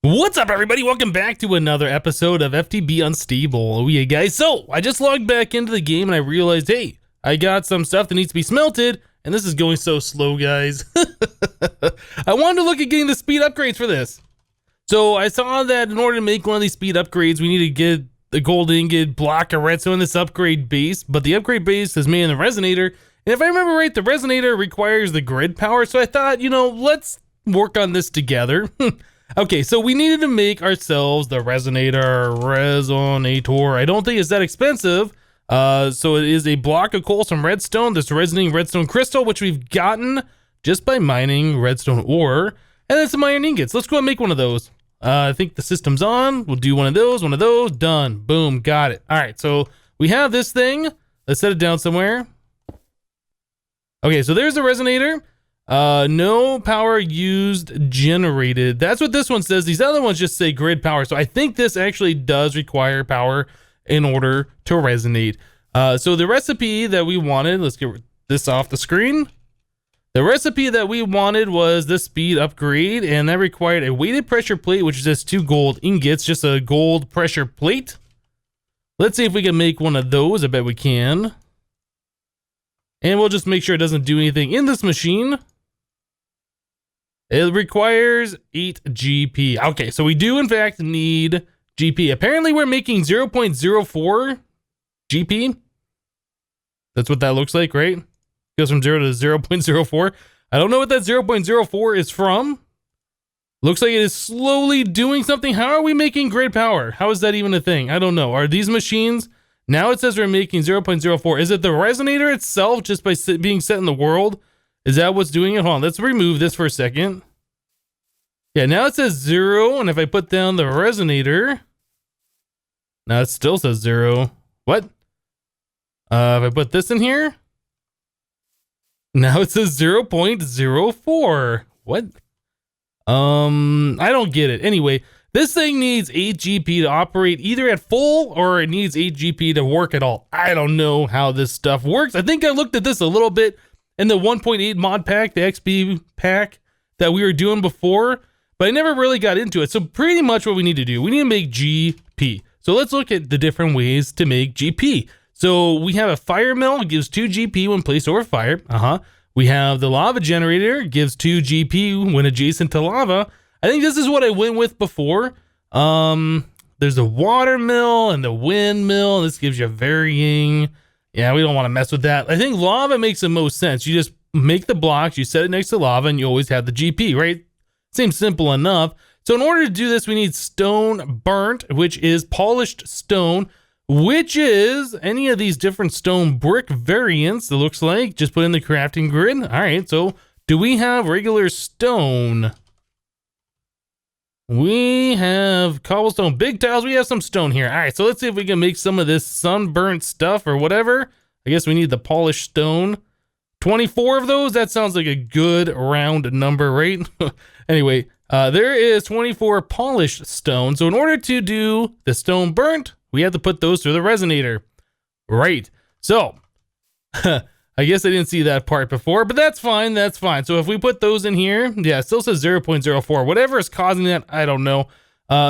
What's up, everybody? Welcome back to another episode of FTB Unstable. Oh yeah, guys. So I just logged back into the game and I realized, hey, I got some stuff that needs to be smelted, and this is going so slow, guys. I wanted to look at getting the speed upgrades for this. So I saw that in order to make one of these speed upgrades, we need to get the gold ingot, block of redstone, this upgrade base. But the upgrade base is made in the resonator, and if I remember right, the resonator requires the grid power. So I thought, let's work on this together. Okay, so we needed to make ourselves the resonator. I don't think it's that expensive. So it is a block of coal, some redstone, this resonating redstone crystal, which we've gotten just by mining redstone ore, and then some iron ingots. Let's go and make one of those. I think the system's on. We'll do one of those, done. Boom, got it. All right, so we have this thing. Let's set it down somewhere. Okay, so there's the resonator. No power used generated. That's what this one says. These other ones just say grid power. So I think this actually does require power in order to resonate. So the recipe that we wanted, let's get this off the screen. The recipe that we wanted was the speed upgrade, and that required a weighted pressure plate, which is just 2 gold ingots, just a gold pressure plate. Let's see if we can make one of those. I bet we can. And we'll just make sure it doesn't do anything in this machine. It requires 8 GP. Okay, so we do in fact need GP. Apparently we're making 0.04 GP. That's what that looks like, right? Goes from 0 to 0.04. I don't know what that 0.04 is from. Looks like it is slowly doing something. How are we making grid power? How is that even a thing? I don't know. Are these machines... Now it says we're making 0.04. Is it the resonator itself just by being set in the world? Is that what's doing it? Hold on, let's remove this for a second. Yeah, now it says 0, and if I put down the resonator, now it still says 0. What? If I put this in here, now it says 0.04. What? I don't get it. Anyway, this thing needs 8 GP to operate either at full or it needs 8 GP to work at all. I don't know how this stuff works. I think I looked at this a little bit in the 1.8 mod pack, the XP pack that we were doing before, but I never really got into it. So pretty much what we need to do, we need to make GP. So let's look at the different ways to make GP. So we have a fire mill, gives 2 GP when placed over fire. We have the lava generator, gives 2 GP when adjacent to lava. I think this is what I went with before. There's a water mill and the wind mill. This gives you varying. Yeah, we don't want to mess with that. I think lava makes the most sense. You just make the blocks, you set it next to lava, and you always have the GP, right? Seems simple enough. So in order to do this, we need stone burnt, which is polished stone, which is any of these different stone brick variants, it looks like. Just put in the crafting grid. All right, so do we have regular stone? We have cobblestone, big tiles. We have some stone here. All right, so let's see if we can make some of this sunburnt stuff or whatever. I guess we need the polished stone. 24 of those. That sounds like a good round number, right? Anyway, there is 24 polished stone. So in order to do the stone burnt, we have to put those through the resonator. Right. So I guess I didn't see that part before, but that's fine. That's fine. So if we put those in here, yeah, it still says 0.04. Whatever is causing that, I don't know.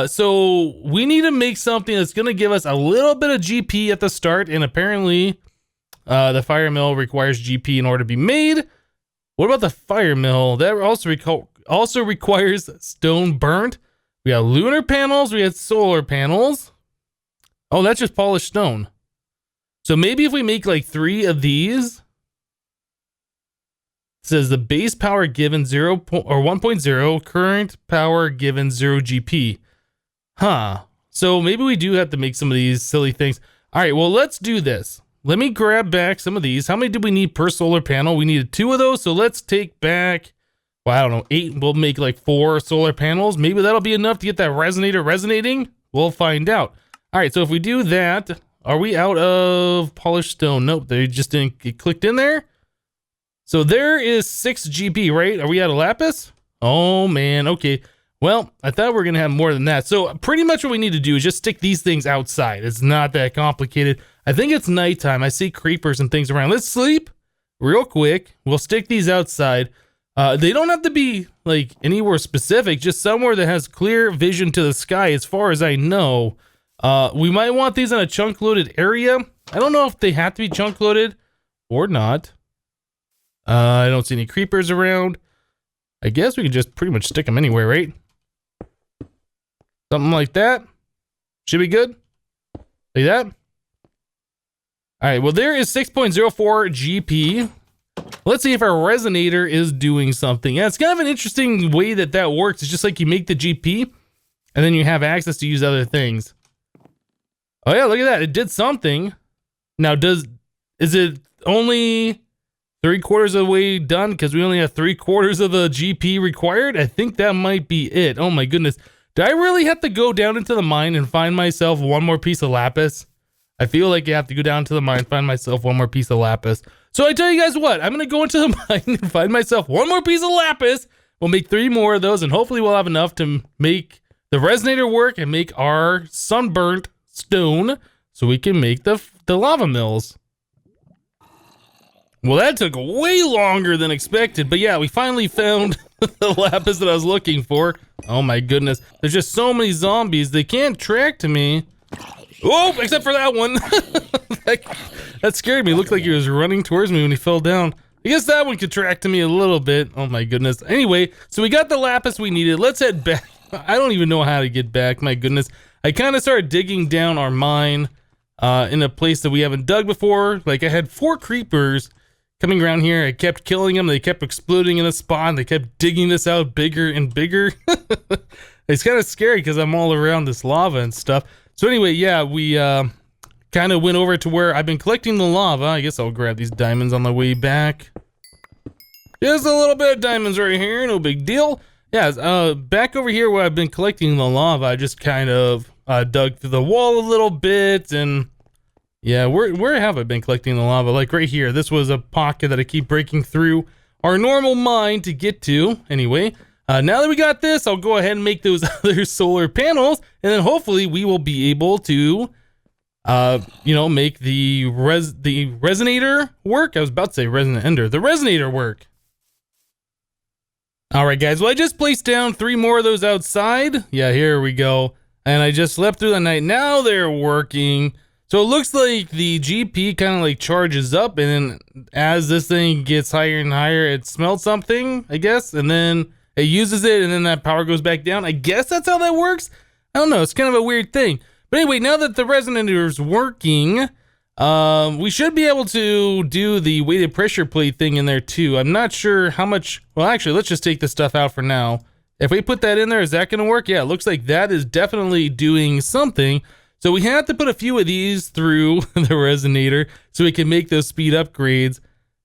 So we need to make something that's going to give us a little bit of GP at the start. And apparently the fire mill requires GP in order to be made. What about the fire mill? That also requires stone burnt. We got lunar panels. We had solar panels. Oh, that's just polished stone. So maybe if we make like 3 of these. It says the base power given 1.0, current power given 0 GP. Huh. So maybe we do have to make some of these silly things. All right, well, let's do this. Let me grab back some of these. How many do we need per solar panel? We needed 2 of those, so let's take back, well, I don't know, 8. We'll make like 4 solar panels. Maybe that'll be enough to get that resonator resonating. We'll find out. All right, so if we do that, are we out of polished stone? Nope, they just didn't get clicked in there. So there is 6 GP, right? Are we out of lapis? Oh man, okay. Well, I thought we were gonna have more than that. So pretty much what we need to do is just stick these things outside. It's not that complicated. I think it's nighttime. I see creepers and things around. Let's sleep real quick. We'll stick these outside. They don't have to be like anywhere specific, just somewhere that has clear vision to the sky as far as I know. We might want these in a chunk loaded area. I don't know if they have to be chunk loaded or not. I don't see any creepers around. I guess we could just pretty much stick them anywhere, right? Something like that. Should be good. Like that. All right, well, there is 6.04 GP. Let's see if our resonator is doing something. Yeah, it's kind of an interesting way that that works. It's just like you make the GP, and then you have access to use other things. Oh yeah, look at that. It did something. Now, is it only 3/4 of the way done because we only have 3/4 of the GP required? I think that might be it. Oh my goodness. Do I really have to go down into the mine and find myself one more piece of lapis? I feel like you have to go down to the mine and find myself one more piece of lapis. So I tell you guys what, I'm going to go into the mine and find myself one more piece of lapis. We'll make 3 more of those, and hopefully we'll have enough to make the resonator work and make our sunburnt stone so we can make the lava mills. Well, that took way longer than expected, but yeah, we finally found the lapis that I was looking for. Oh my goodness. There's just so many zombies. They can't track to me. Oh, except for that one. That scared me. It looked like he was running towards me when he fell down. I guess that one could track to me a little bit. Oh my goodness. Anyway, so we got the lapis we needed. Let's head back. I don't even know how to get back. My goodness. I kind of started digging down our mine in a place that we haven't dug before. Like I had 4 creepers coming around here. I kept killing them. They kept exploding in a spot. They kept digging this out bigger and bigger. It's kind of scary because I'm all around this lava and stuff. So anyway, yeah, we kind of went over to where I've been collecting the lava. I guess I'll grab these diamonds on the way back. Just a little bit of diamonds right here, no big deal. Yeah, back over here where I've been collecting the lava, I just kind of dug through the wall a little bit, and yeah, where have I been collecting the lava? Like right here. This was a pocket that I keep breaking through our normal mine to get to. Anyway, now that we got this, I'll go ahead and make those other solar panels, and then hopefully we will be able to, you know, make the resonator work. I was about to say resonant ender. The resonator work. All right, guys. Well, I just placed down 3 more of those outside. Yeah, here we go. And I just slept through the night. Now they're working. So it looks like the GP kind of like charges up, and then as this thing gets higher and higher, it smells something, I guess, and then it uses it, and then that power goes back down. I guess that's how that works. I don't know. It's kind of a weird thing. But anyway, now that the resonator is working, we should be able to do the weighted pressure plate thing in there too. I'm not sure how much. Well, actually, let's just take this stuff out for now. If we put that in there, is that going to work? Yeah, it looks like that is definitely doing something. So we have to put a few of these through the resonator so we can make those speed upgrades.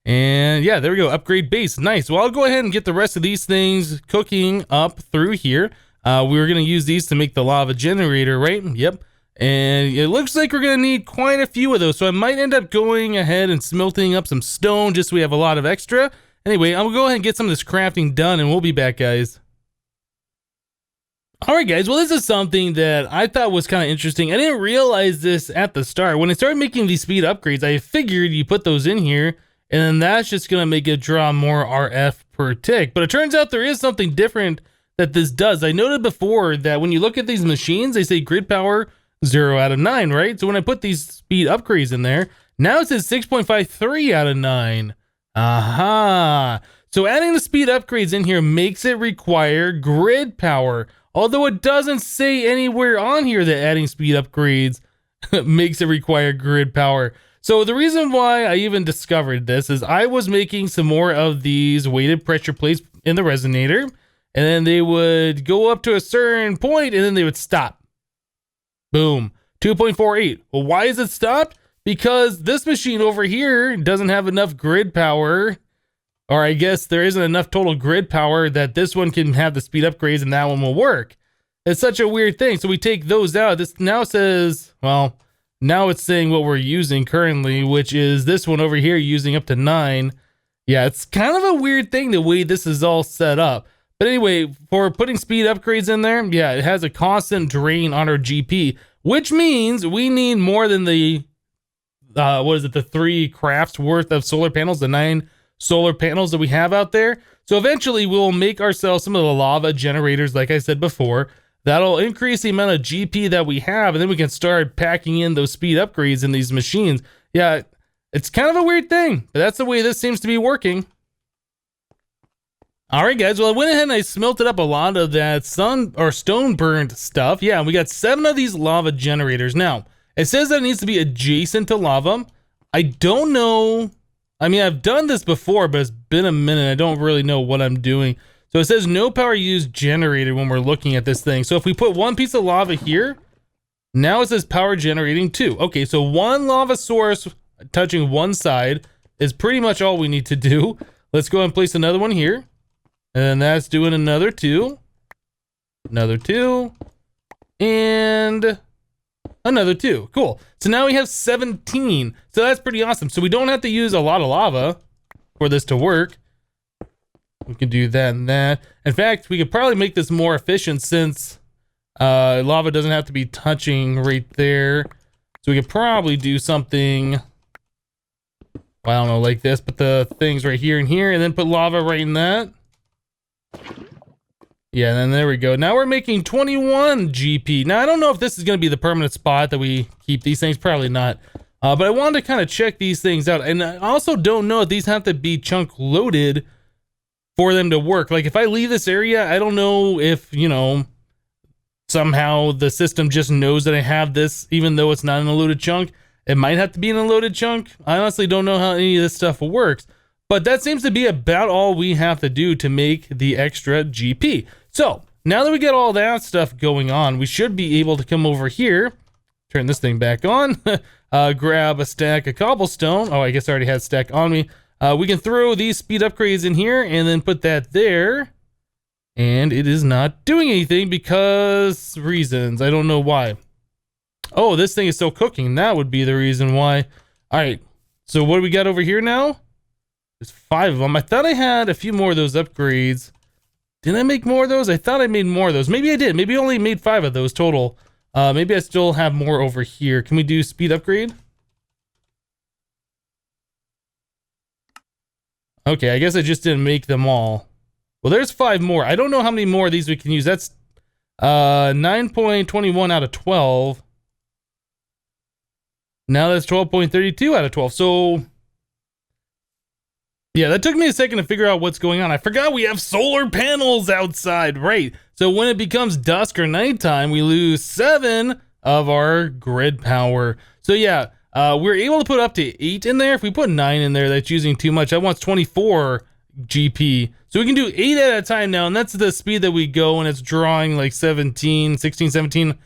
And yeah, there we go. Upgrade base. Nice. Well, I'll go ahead and get the rest of these things cooking up through here. We were going to use these to make the lava generator, right? Yep. And it looks like we're going to need quite a few of those. So I might end up going ahead and smelting up some stone just so we have a lot of extra. Anyway, I'm going to go ahead and get some of this crafting done, and we'll be back, guys. All right, guys. Well, this is something that I thought was kind of interesting. I didn't realize this at the start. When I started making these speed upgrades, I figured you put those in here, and then that's just going to make it draw more RF per tick. But it turns out there is something different that this does. I noted before that when you look at these machines, they say grid power 0 out of 9, right? So when I put these speed upgrades in there, now it says 6.53 out of 9. Aha. So adding the speed upgrades in here makes it require grid power. Although it doesn't say anywhere on here that adding speed upgrades makes it require grid power. So the reason why I even discovered this is I was making some more of these weighted pressure plates in the resonator, and then they would go up to a certain point and then they would stop. Boom. 2.48. Well, why is it stopped? Because this machine over here doesn't have enough grid power, or I guess there isn't enough total grid power that this one can have the speed upgrades and that one will work. It's such a weird thing. So we take those out. This now says, well, now it's saying what we're using currently, which is this one over here using up to 9. Yeah, it's kind of a weird thing the way this is all set up. But anyway, for putting speed upgrades in there, yeah, it has a constant drain on our GP, which means we need more than the, the 3 crafts worth of solar panels, the 9 solar panels that we have out there. So eventually we'll make ourselves some of the lava generators, like I said before. That'll increase the amount of GP that we have, and then we can start packing in those speed upgrades in these machines. Yeah, it's kind of a weird thing, but that's the way this seems to be working. All right, guys. Well, I went ahead and I smelted up a lot of that stone burned stuff. Yeah, we got 7 of these lava generators. Now, it says that it needs to be adjacent to lava. I don't know. I mean, I've done this before, but it's been a minute. I don't really know what I'm doing. So it says no power used generated when we're looking at this thing. So if we put one piece of lava here, now it says power generating 2. Okay, so one lava source touching one side is pretty much all we need to do. Let's go ahead and place another one here. And that's doing another 2. Another 2. And another 2. Cool. So now we have 17. So that's pretty awesome. So we don't have to use a lot of lava for this to work. We can do that and that. In fact, we could probably make this more efficient since lava doesn't have to be touching right there. So we could probably do something, well, I don't know, like this. Put the things right here and here, and then put lava right in that. Yeah, and then there we go. Now we're making 21 GP. Now, I don't know if this is going to be the permanent spot that we keep these things. Probably not. But I wanted to kind of check these things out. And I also don't know if these have to be chunk loaded for them to work. Like, if I leave this area, I don't know if, you know, somehow the system just knows that I have this, even though it's not in a loaded chunk. It might have to be in a loaded chunk. I honestly don't know how any of this stuff works. But that seems to be about all we have to do to make the extra GP. So, now that we get all that stuff going on, we should be able to come over here, turn this thing back on, grab a stack of cobblestone. Oh, I guess I already had a stack on me. We can throw these speed upgrades in here and then put that there. And it is not doing anything because reasons. I don't know why. Oh, this thing is still cooking. That would be the reason why. All right. So what do we got over here now? There's 5 of them. I thought I had a few more of those upgrades. Did I make more of those? I thought I made more of those. Maybe I did. Maybe I only made 5 of those total. Maybe I still have more over here. Can we do speed upgrade? Okay, I guess I just didn't make them all. Well, there's 5 more. I don't know how many more of these we can use. That's 9.21 out of 12. Now that's 12.32 out of 12. So, yeah, that took me a second to figure out what's going on. I forgot we have solar panels outside. Right. So when it becomes dusk or nighttime, we lose 7 of our grid power. So, yeah. We're able to put up to 8 in there. If we put 9 in there, that's using too much. That wants 24 GP. So we can do 8 at a time now, and that's the speed that we go, and it's drawing like 16, 17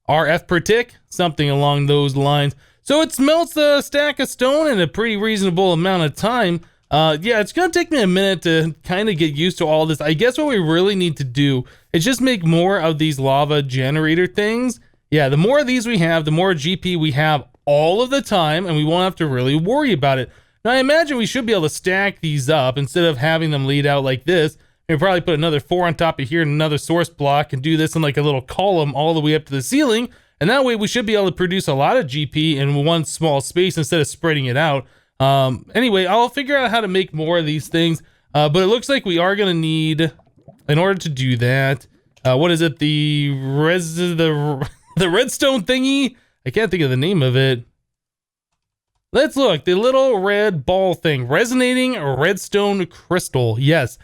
RF per tick, something along those lines. So it smelts a stack of stone in a pretty reasonable amount of time. Yeah, it's going to take me a minute to kind of get used to all this. I guess what we really need to do is just make more of these lava generator things. Yeah, the more of these we have, the more GP we have all of the time, and we won't have to really worry about it. Now, I imagine we should be able to stack these up instead of having them laid out like this. We'll probably put another 4 on top of here and another source block and do this in like a little column all the way up to the ceiling. And that way we should be able to produce a lot of GP in one small space instead of spreading it out. Anyway, I'll figure out how to make more of these things. But it looks like we are going to need, in order to do that, what is it? The redstone thingy? I can't think of the name of it. Let's look. The little red ball thing. Resonating redstone crystal. Yes.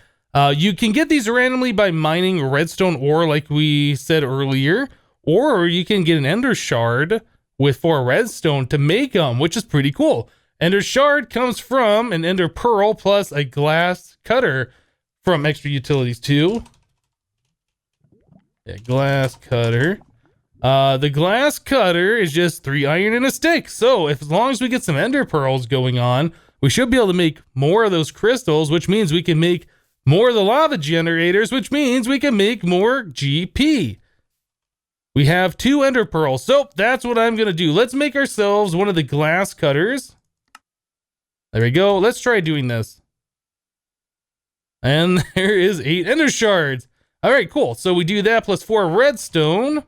You can get these randomly by mining redstone ore like we said earlier. Or you can get an ender shard with 4 redstone to make them, which is pretty cool. Ender shard comes from an ender pearl plus a glass cutter from extra utilities too. Yeah, glass cutter. The glass cutter is just 3 iron and a stick. So as long as we get some ender pearls going on, we should be able to make more of those crystals, which means we can make more of the lava generators, which means we can make more GP. We have 2 ender pearls. So that's what I'm going to do. Let's make ourselves one of the glass cutters. There we go. Let's try doing this. And there is 8 ender shards. All right, cool. So we do that plus 4 redstone.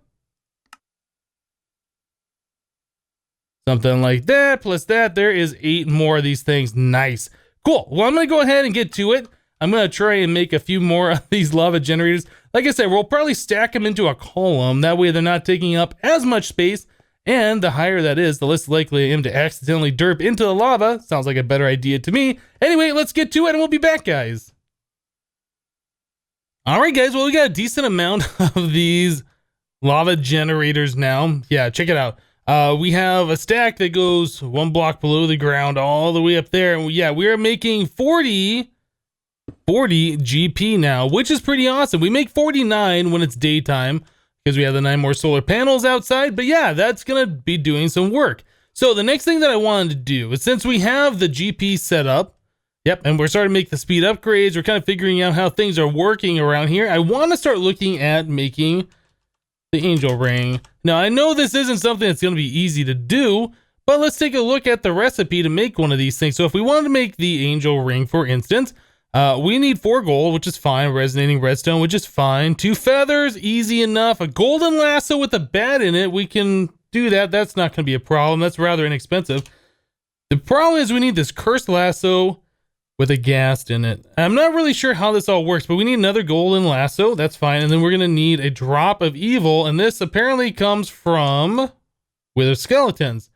Something like that, plus that, there is 8 more of these things. Nice. Cool. Well, I'm going to go ahead and get to it. I'm going to try and make a few more of these lava generators. Like I said, we'll probably stack them into a column. That way they're not taking up as much space. And the higher that is, the less likely I am to accidentally derp into the lava. Sounds like a better idea to me. Anyway, let's get to it and we'll be back, guys. All right, guys. Well, we got a decent amount of these lava generators now. Yeah, check it out. We have a stack that goes 1 block below the ground all the way up there. And yeah, we are making 40 GP now, which is pretty awesome. We make 49 when it's daytime because we have the 9 more solar panels outside. But yeah, that's going to be doing some work. So the next thing that I wanted to do is, since we have the GP set up, yep, and we're starting to make the speed upgrades, we're kind of figuring out how things are working around here. I want to start looking at making the angel ring. Now, I know this isn't something that's going to be easy to do, but let's take a look at the recipe to make one of these things. So if we wanted to make the angel ring, for instance, we need 4 gold, which is fine. Resonating redstone, which is fine. 2 feathers, easy enough. A golden lasso with a bat in it, we can do that. That's not going to be a problem. That's rather inexpensive. The problem is we need this cursed lasso with a ghast in it. I'm not really sure how this all works, but we need another golden lasso. That's fine. And then we're going to need a drop of evil. And this apparently comes from wither skeletons.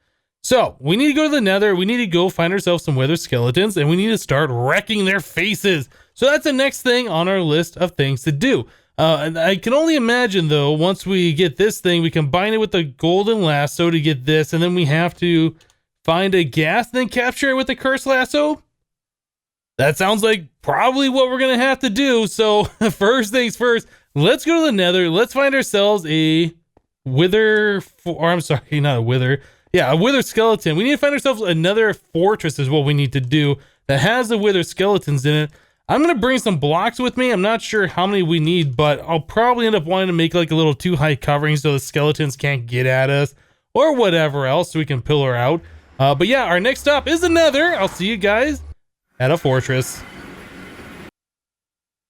So we need to go to the nether. We need to go find ourselves some wither skeletons and we need to start wrecking their faces. So that's the next thing on our list of things to do. And I can only imagine, though, once we get this thing, we combine it with the golden lasso to get this. And then we have to find a ghast and then capture it with the cursed lasso. That sounds like probably what we're going to have to do. So first things first, let's go to the nether. Let's find ourselves a wither, or I'm sorry, not a wither. Yeah, a wither skeleton. We need to find ourselves another fortress is what we need to do that has the wither skeletons in it. I'm going to bring some blocks with me. I'm not sure how many we need, but I'll probably end up wanting to make like a little too high covering so the skeletons can't get at us or whatever else so we can pillar out. But yeah, our next stop is the nether. I'll see you guys at a fortress.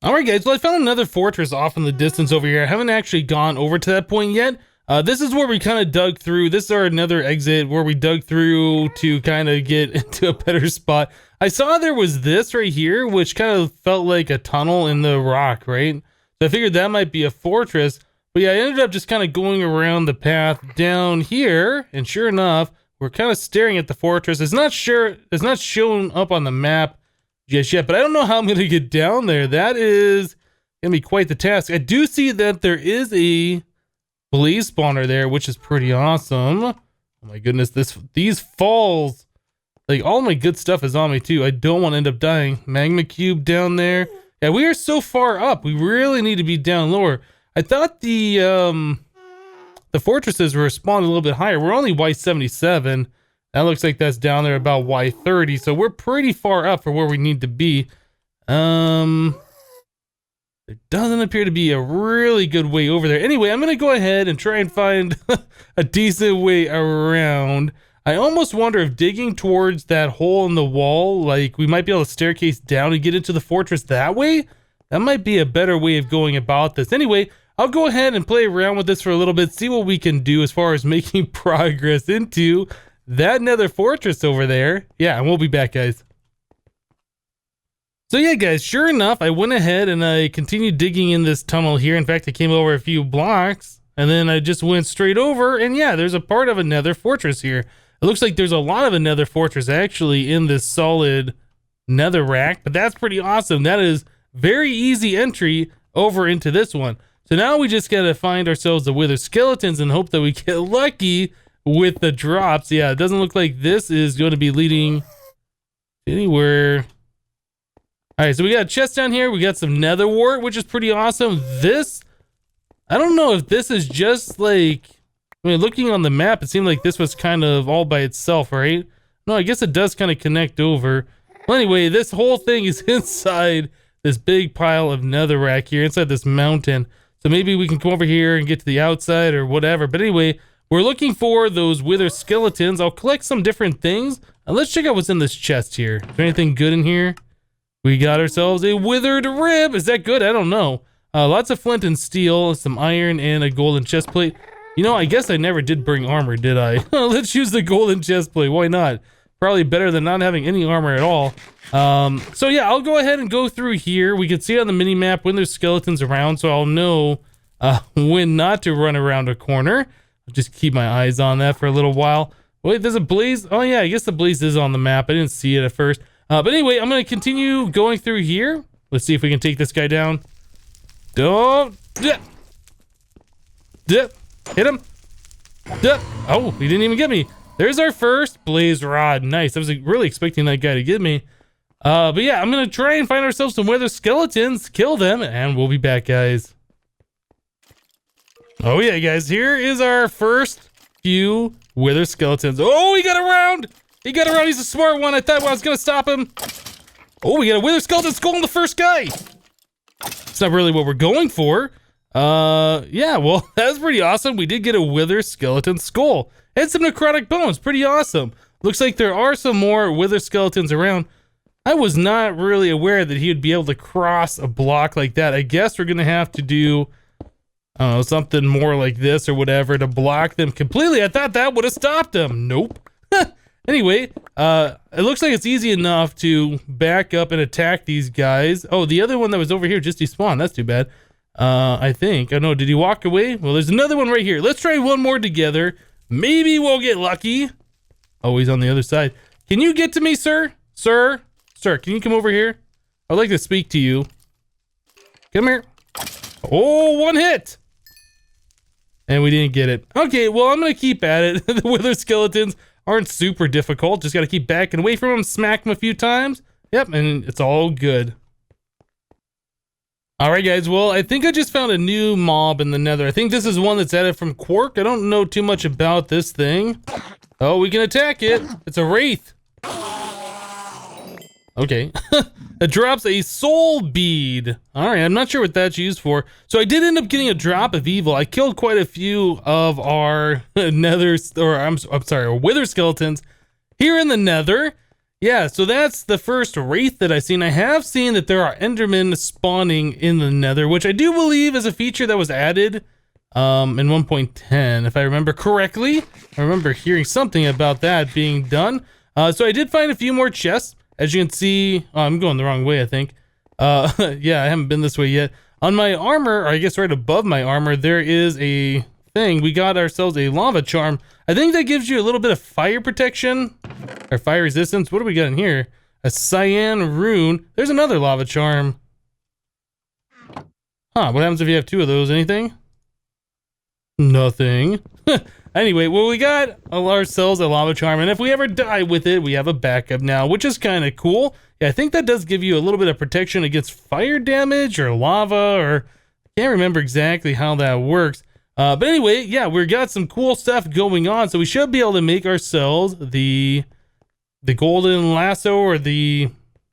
Alright guys, well I found another fortress off in the distance over here. I haven't actually gone over to that point yet. This is where we kind of dug through. This is our nether exit where we dug through to kind of get into a better spot. I saw there was this right here, which kind of felt like a tunnel in the rock, right? So I figured that might be a fortress. But yeah, I ended up just kind of going around the path down here, and sure enough, we're kind of staring at the fortress. It's not shown up on the map just yet, but I don't know how I'm going to get down there. That is going to be quite the task. I do see that there is a blaze spawner there, which is pretty awesome. Oh my goodness, these falls, like all my good stuff is on me too. I don't want to end up dying. Magma cube down there. Yeah, we are so far up. We really need to be down lower. I thought the fortresses were spawned a little bit higher. We're only Y77. That looks like that's down there about Y30. So we're pretty far up for where we need to be. There doesn't appear to be a really good way over there. Anyway, I'm going to go ahead and try and find a decent way around. I almost wonder if digging towards that hole in the wall, like we might be able to staircase down and get into the fortress that way. That might be a better way of going about this. Anyway, I'll go ahead and play around with this for a little bit, see what we can do as far as making progress into that nether fortress over there. Yeah, and we'll be back, guys. So yeah, guys, sure enough, I went ahead and I continued digging in this tunnel here. In fact, I came over a few blocks and then I just went straight over, and yeah, there's a part of a nether fortress here. It looks like there's a lot of a nether fortress actually in this solid nether rack, but that's pretty awesome. That is very easy entry over into this one. So now we just gotta find ourselves the wither skeletons and hope that we get lucky with the drops. Yeah, it doesn't look like this is going to be leading anywhere. All right, so we got a chest down here. We got some nether wart, which is pretty awesome. This, I don't know if this is just like, I mean, looking on the map, it seemed like this was kind of all by itself, right? No, I guess it does kind of connect over. Well, anyway, this whole thing is inside this big pile of netherrack here, inside this mountain. So maybe we can come over here and get to the outside or whatever. But anyway, we're looking for those wither skeletons. I'll collect some different things. And let's check out what's in this chest here. Is there anything good in here? We got ourselves a withered rib. Is that good? I don't know. Lots of flint and steel, some iron, and a golden chest plate. You know, I guess I never did bring armor, did I? Let's use the golden chest plate. Why not? Probably better than not having any armor at all. So yeah, I'll go ahead and go through here. We can see on the mini map when there's skeletons around, so I'll know when not to run around a corner. I'll just keep my eyes on that for a little while. Wait, there's a blaze. Oh yeah, I guess the blaze is on the map. I didn't see it at first. But anyway, I'm gonna continue going through here. Let's see if we can take this guy down. Don't. Hit him. Oh, he didn't even get me. There's our first blaze rod. Nice. I was really expecting that guy to get me. But yeah, I'm gonna try and find ourselves some wither skeletons, kill them, and we'll be back, guys. Oh yeah, guys, here is our first few wither skeletons. Oh, he got around. He got around. He's a smart one. I thought I was gonna stop him. Oh, we got a wither skeleton skull on the first guy. It's not really what we're going for. Yeah, well, that's pretty awesome. We did get a wither skeleton skull and some necrotic bones. Pretty awesome. Looks like there are some more wither skeletons around. I was not really aware that he would be able to cross a block like that. I guess we're gonna have to do, I don't know, something more like this or whatever to block them completely. I thought that would have stopped them. Nope. Anyway, it looks like it's easy enough to back up and attack these guys. Oh, the other one that was over here just despawned. That's too bad. I think. I don't know, did he walk away? Well, there's another one right here. Let's try one more together. Maybe we'll get lucky. Oh, he's on the other side. Can you get to me, sir? Sir, can you come over here? I'd like to speak to you. Come here. Oh, one hit. And we didn't get it. Okay, well, I'm going to keep at it. The wither skeletons aren't super difficult. Just got to keep backing away from them, smack them a few times. Yep, and it's all good. Alright guys, well, I think I just found a new mob in the Nether. I think this is one that's added from Quark. I don't know too much about this thing. Oh, we can attack it. It's a wraith. Okay. It drops a soul bead. Alright, I'm not sure what that's used for. So I did end up getting a drop of evil. I killed quite a few of our Nether, or I'm sorry, wither skeletons here in the Nether. Yeah, so that's the first wraith that I've seen. I have seen that there are endermen spawning in the Nether, which I do believe is a feature that was added in 1.10, if I remember correctly. I remember hearing something about that being done. So I did find a few more chests. As you can see, oh, I'm going the wrong way, I think. Yeah, I haven't been this way yet. On my armor, or I guess right above my armor, there is a thing. We got ourselves a lava charm. I think that gives you a little bit of fire protection or fire resistance. What do we got in here? A cyan rune. There's another lava charm. Huh, what happens if you have two of those? Anything? Nothing. Anyway, well, we got ourselves a lava charm, and if we ever die with it, we have a backup now, which is kind of cool. Yeah, I think that does give you a little bit of protection against fire damage or lava, or I can't remember exactly how that works. But anyway, yeah, we got some cool stuff going on, so we should be able to make ourselves the golden lasso, or the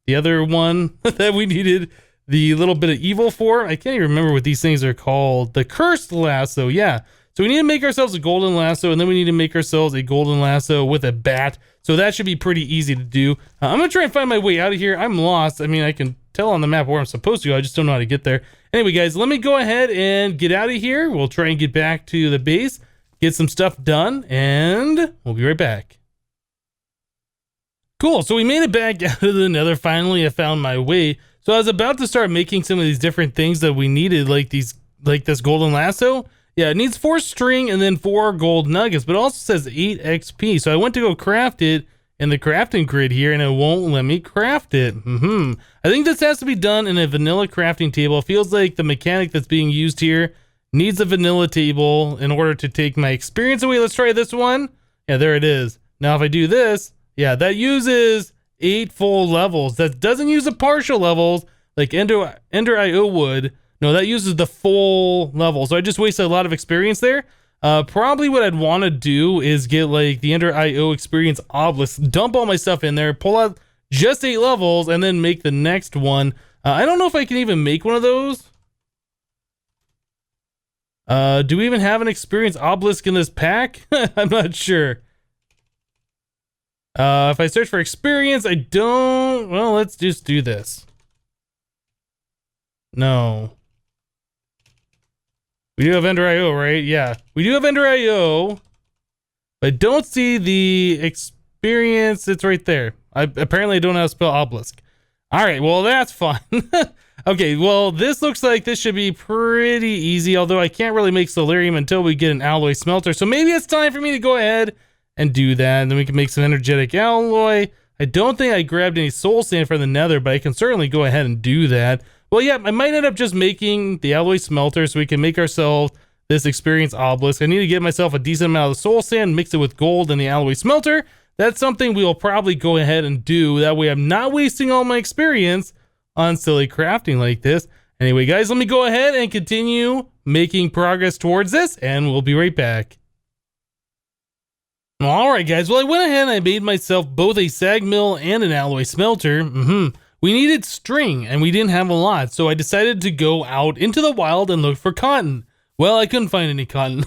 other one that we needed the little bit of evil for. I can't even remember what these things are called. The cursed lasso, yeah. So we need to make ourselves a golden lasso, and then we need to make ourselves a golden lasso with a bat. So that should be pretty easy to do. I'm gonna try and find my way out of here. I'm lost. I mean, I can tell on the map where I'm supposed to go. I just don't know how to get there. Anyway, guys, let me go ahead and get out of here. We'll try and get back to the base, get some stuff done, and we'll be right back. Cool, so we made it back out of the Nether. Finally, I found my way. So I was about to start making some of these different things that we needed, like this golden lasso. Yeah, it needs 4 string and then 4 gold nuggets, but it also says 8 XP. So I went to go craft it in the crafting grid here, and it won't let me craft it. I think this has to be done in a vanilla crafting table. It feels like the mechanic that's being used here needs a vanilla table in order to take my experience away. Let's try this one. Yeah, there it is. Now, if I do this, yeah, that uses 8 full levels. That doesn't use the partial levels like Ender IO would. No, that uses the full level. So I just wasted a lot of experience there. Probably what I'd want to do is get like the Ender IO experience obelisk, dump all my stuff in there, pull out just 8 levels, and then make the next one. I don't know if I can even make one of those. Do we even have an experience obelisk in this pack? I'm not sure. If I search for experience, I don't. Well, let's just do this. No. We do have Ender IO, right? Yeah, we do have Ender IO. But I don't see the experience. It's right there. Apparently I don't know how to spell obelisk. All right, well, that's fine. Okay, well, this looks like this should be pretty easy, although I can't really make Solarium until we get an alloy smelter. So maybe it's time for me to go ahead and do that, and then we can make some energetic alloy. I don't think I grabbed any soul sand from the Nether, but I can certainly go ahead and do that. Well, yeah, I might end up just making the alloy smelter so we can make ourselves this experience obelisk. I need to get myself a decent amount of soul sand, mix it with gold in the alloy smelter. That's something we will probably go ahead and do. That way I'm not wasting all my experience on silly crafting like this. Anyway, guys, let me go ahead and continue making progress towards this, and we'll be right back. Alright, guys, well, I went ahead and I made myself both a sag mill and an alloy smelter. We needed string, and we didn't have a lot, so I decided to go out into the wild and look for cotton. Well, I couldn't find any cotton,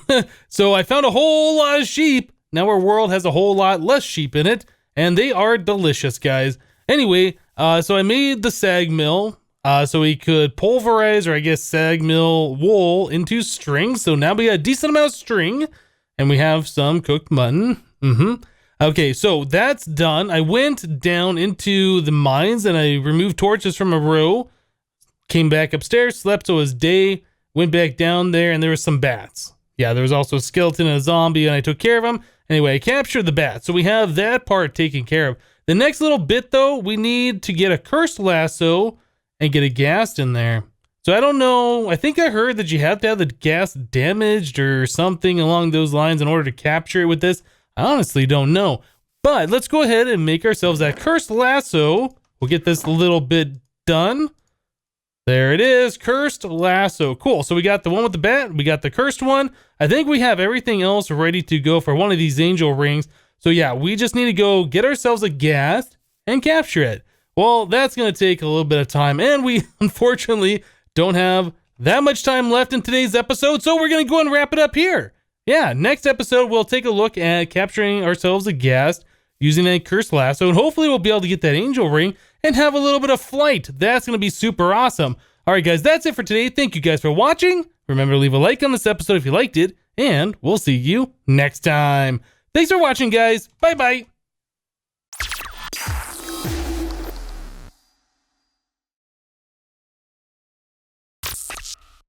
so I found a whole lot of sheep. Now our world has a whole lot less sheep in it, and they are delicious, guys. Anyway, so I made the sag mill so we could pulverize, or I guess sag mill wool into string. So now we got a decent amount of string, and we have some cooked mutton. Okay, so that's done. I went down into the mines and I removed torches from a row, came back upstairs, slept, so it was day, went back down there, and there was some bats. Yeah, there was also a skeleton and a zombie, and I took care of them. Anyway, I captured the bat, so we have that part taken care of. The next little bit, though, we need to get a cursed lasso and get a ghast in there. So I don't know. I think I heard that you have to have the ghast damaged or something along those lines in order to capture it with this. I honestly don't know. But let's go ahead and make ourselves that cursed lasso. We'll get this little bit done. There it is, cursed lasso. Cool, so we got the one with the bat, we got the cursed one. I think we have everything else ready to go for one of these angel rings. So yeah, we just need to go get ourselves a ghast and capture it. Well, that's gonna take a little bit of time, and we unfortunately don't have that much time left in today's episode, so we're gonna go and wrap it up here. Yeah, next episode, we'll take a look at capturing ourselves a ghast using a cursed lasso, and hopefully we'll be able to get that angel ring and have a little bit of flight. That's going to be super awesome. All right, guys, that's it for today. Thank you guys for watching. Remember to leave a like on this episode if you liked it, and we'll see you next time. Thanks for watching, guys. Bye-bye.